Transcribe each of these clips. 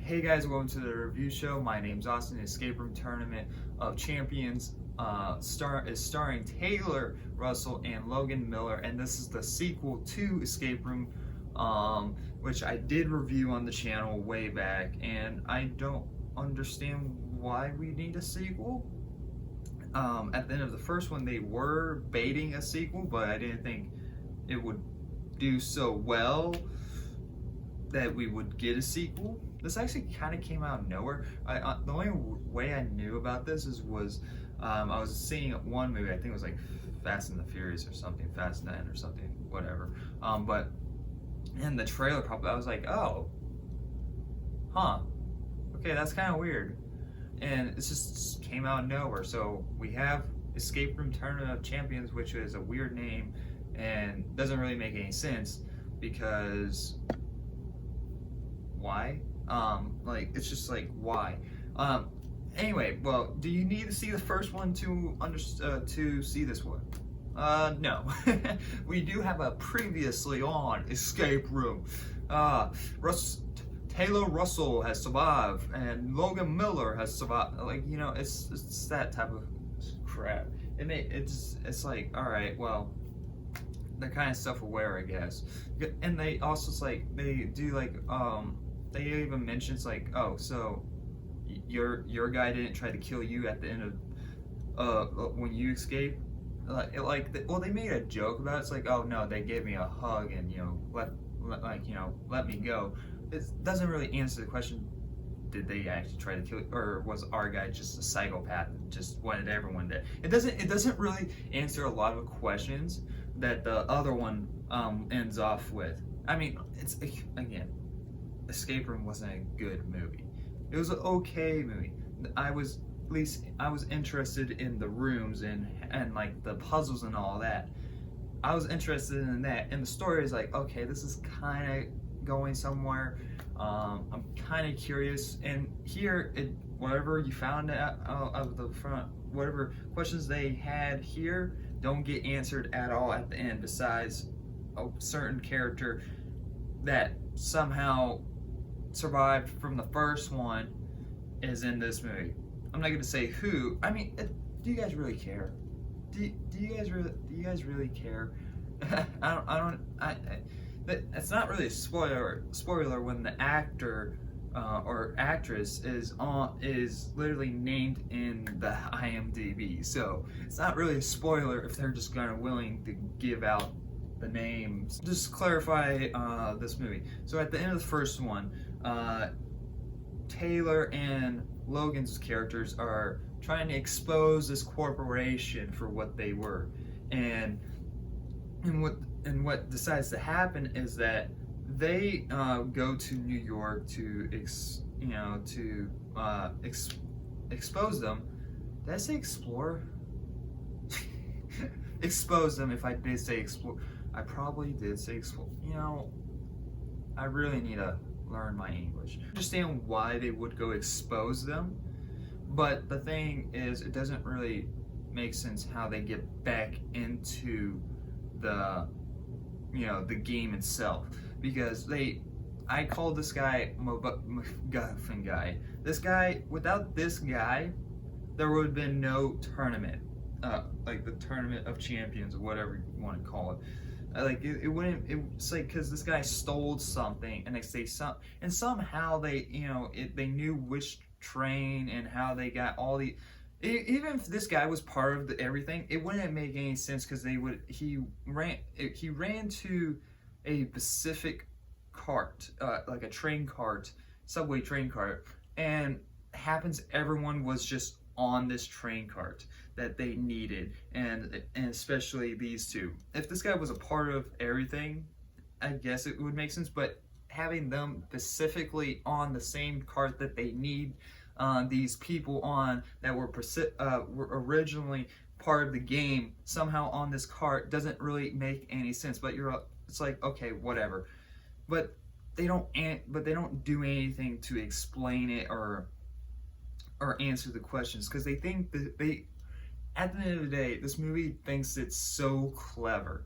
Hey guys, welcome to the review show. My name's Austin. Escape Room Tournament of Champions starring Taylor Russell and Logan Miller, and this is the sequel to Escape Room, which I did review on the channel way back, and I don't understand why we need a sequel. At the end of the first one, they were baiting a sequel, but I didn't think it would do so well that we would get a sequel. This actually kind of came out of nowhere. The only way I knew about this was I was seeing one movie. I think it was like Fast and the Furious or something, Fast 9 or something, whatever. But in the trailer, probably I was like, oh, huh, okay, that's kind of weird, and it just came out of nowhere. So we have Escape Room Tournament of Champions, which is a weird name and doesn't really make any sense because why? Like, it's just like, why? Anyway, well, do you need to see the first one to see this one? No. We do have a previously on Escape Room. Taylor Russell has survived, and Logan Miller has survived. Like, you know, it's that type of crap. And it's like, all right, well, they're kind of self-aware, I guess. And they also, like, they do, like, they even mentions, like, oh, so your guy didn't try to kill you at the end of when you escaped. Well, they made a joke about it. It's like, oh no, they gave me a hug and, you know, let me go. It doesn't really answer the question. Did they actually try to kill you, or was our guy just a psychopath and just wanted everyone dead? It doesn't really answer a lot of questions that the other one ends off with. I mean, it's, again, Escape Room wasn't a good movie. It was an okay movie. I was interested in the rooms and like the puzzles and all that. I was interested in that, and the story is like, okay, this is kind of going somewhere. I'm kind of curious, and here, whatever you found out of the front, whatever questions they had here don't get answered at all at the end, besides a certain character that somehow survived from the first one is in this movie. I'm not going to say who. I mean, do you guys really care? Do you guys really care? It's not really a spoiler when the actor or actress is literally named in the IMDb. So it's not really a spoiler if they're just kind of willing to give out the names. Just clarify this movie. So at the end of the first one, Taylor and Logan's characters are trying to expose this corporation for what they were, and what decides to happen is that they go to New York to expose them. Did I say explore? Expose them. If I did say explore, I probably did say explore. You know, I really need to learn my English. I understand why they would go expose them, but the thing is, it doesn't really make sense how they get back into the game itself, because I called this guy MacGuffin guy. This guy, without this guy, there would have been no tournament, like the Tournament of Champions or whatever you want to call it. Like, it wouldn't. It's like, because this guy stole something, and they say and somehow they knew which train and how they got all the. Even if this guy was part of everything, it wouldn't make any sense, because he ran to a Pacific cart, like a train cart, subway train cart, and happens everyone was just on this train cart that they needed, and especially these two. If this guy was a part of everything, I guess it would make sense, but having them specifically on the same cart that they need these people on that were originally part of the game somehow on this cart doesn't really make any sense. But it's like, okay, whatever. But they don't do anything to explain it or answer the questions, because they think that at the end of the day, this movie thinks it's so clever,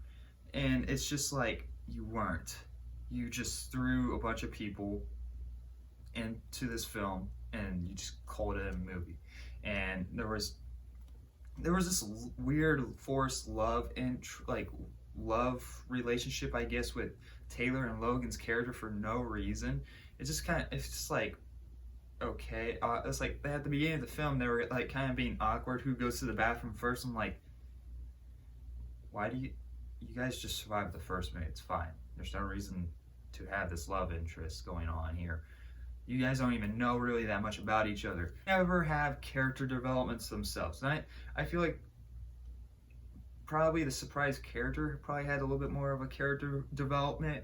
and it's just like, you weren't. You just threw a bunch of people into this film and you just called it a movie. And there was this weird forced love and love relationship, I guess, with Taylor and Logan's character for no reason. It's just like, okay, it's like at the beginning of the film they were like kind of being awkward. Who goes to the bathroom first? I'm like, why do you guys just survived the first minute? It's fine. There's no reason to have this love interest going on here. You guys don't even know really that much about each other. Never have character developments themselves. And I feel like probably the surprise character probably had a little bit more of a character development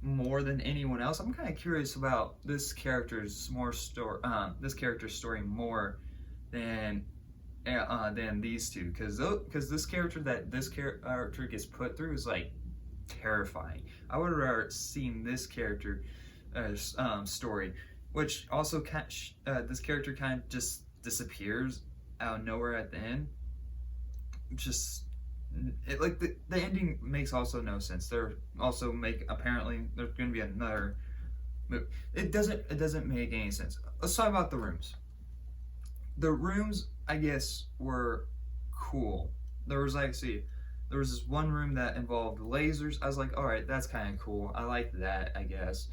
more than anyone else. I'm kind of curious about this character's story more than these two, because this character gets put through is like terrifying. I would have rather seen this character story, which also this character kind of just disappears out of nowhere at the end. Like the ending makes also no sense. Apparently there's going to be another movie. It doesn't make any sense. Let's talk about the rooms. The rooms, I guess, were cool. There was this one room that involved lasers. I was like, all right, that's kind of cool. I like that, I guess.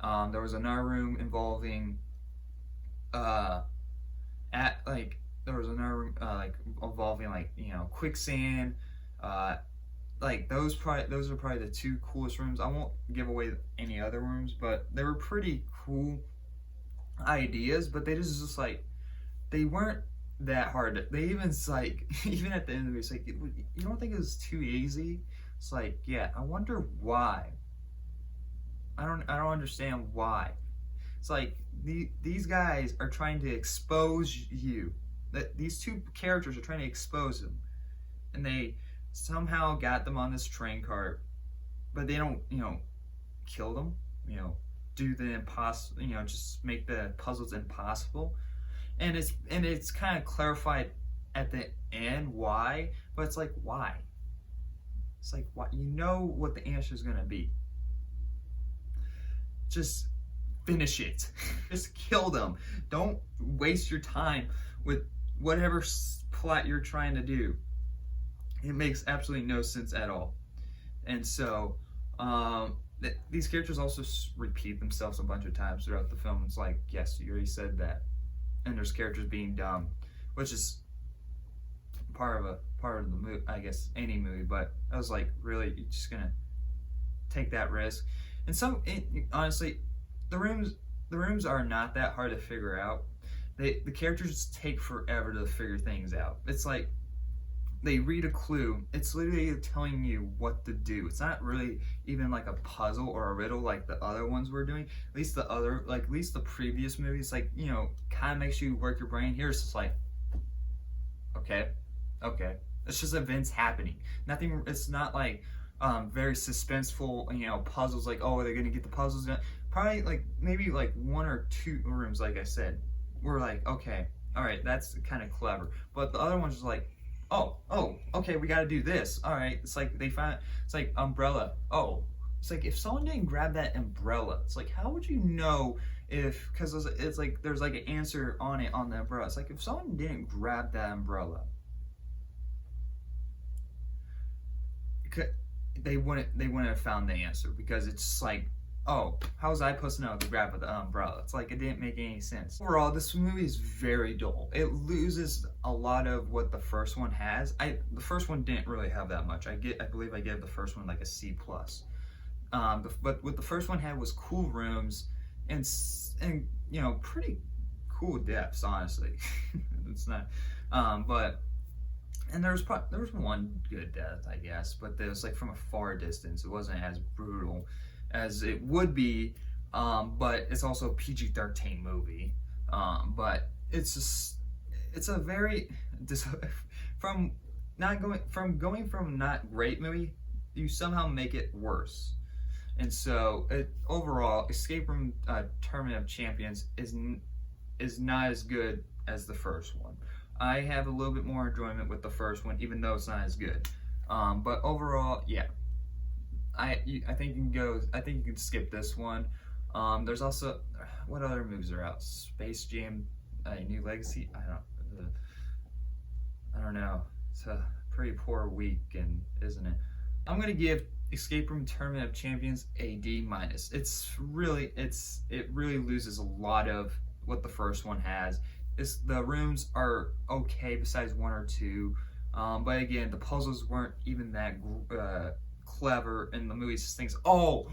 There was another room involving quicksand. Those are probably the two coolest rooms. I won't give away any other rooms, but they were pretty cool ideas. But they weren't that hard. They even even at the end of it, it's like, you don't think it was too easy? It's like, yeah, I wonder why. I don't understand why. It's like these guys are trying to expose you. That these two characters are trying to expose them, and they somehow got them on this train cart, but they don't, kill them. Do the impossible. Just make the puzzles impossible. And it's kind of clarified at the end why, but it's like, why? It's like, why? You know what the answer is gonna be. Just finish it. Just kill them. Don't waste your time with whatever plot you're trying to do. It makes absolutely no sense at all. And so these characters also repeat themselves a bunch of times throughout the film. It's like, yes, you already said that. And there's characters being dumb, which is part of the movie, I guess, any movie. But I was like, really, you're just gonna take that risk? And honestly, the rooms are not that hard to figure out. The characters take forever to figure things out. It's like they read a clue. It's literally telling you what to do. It's not really even like a puzzle or a riddle like the other ones were doing. At least the previous movies, kind of makes you work your brain. Here it's just like, okay. It's just events happening. Nothing. It's not like very suspenseful, puzzles. Like, oh, are they gonna get the puzzles done? Probably maybe one or two rooms, like I said, were like, okay, all right, that's kind of clever. But the other ones was like, oh, okay, we gotta do this. All right, it's like it's like umbrella. Oh, it's like if someone didn't grab that umbrella, it's like, how would you know because it's like there's like an answer on the umbrella. It's like if someone didn't grab that umbrella, they wouldn't have found the answer, because it's just like, oh, how was I supposed to know to grab the umbrella? It's like it didn't make any sense. Overall, this movie is very dull. It loses a lot of what the first one has. The first one didn't really have that much. I believe I gave the first one like a C+. But what the first one had was cool rooms and pretty cool depths, honestly. It's not, and there was one good death, I guess, but it was like from a far distance. It wasn't as brutal as it would be, but it's also a PG-13 movie. But it's a very from not great movie, you somehow make it worse. And so overall, Escape from Tournament of Champions is not as good as the first one. I have a little bit more enjoyment with the first one, even though it's not as good. But overall, yeah, I think you can skip this one. There's also, what other movies are out? Space Jam, New Legacy. I don't know. It's a pretty poor weekend, isn't it? I'm gonna give Escape Room Tournament of Champions a D minus. It really loses a lot of what the first one has. The rooms are okay besides one or two, but again, the puzzles weren't even that clever, and the movie just thinks, oh,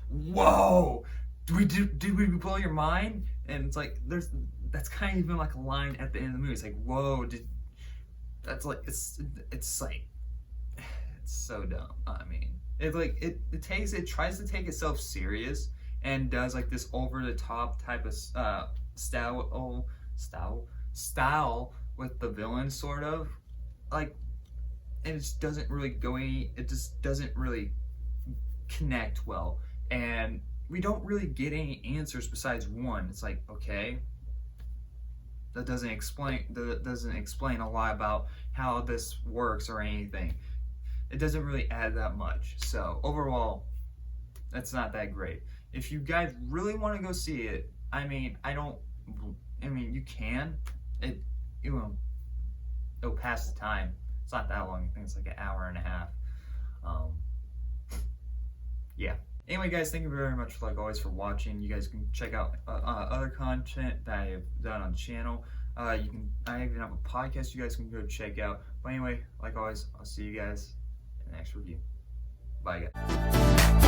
whoa, did we blow your mind? And it's like that's kind of even like a line at the end of the movie. It's like, whoa, that's like it's like it's so dumb. I mean, it tries to take itself serious and does like this over the top type of style with the villain, sort of like, and it just doesn't really it just doesn't really connect well, and we don't really get any answers besides one. It's like, okay, that doesn't explain a lot about how this works or anything. It doesn't really add that much. So overall, that's not that great. If you guys really want to go see it, you can. It'll pass the time. It's not that long. I think it's like an hour and a half. Yeah. Anyway, guys, thank you very much, like always, for watching. You guys can check out other content that I have done on the channel. I even have a podcast you guys can go check out. But anyway, like always, I'll see you guys in the next review. Bye, guys.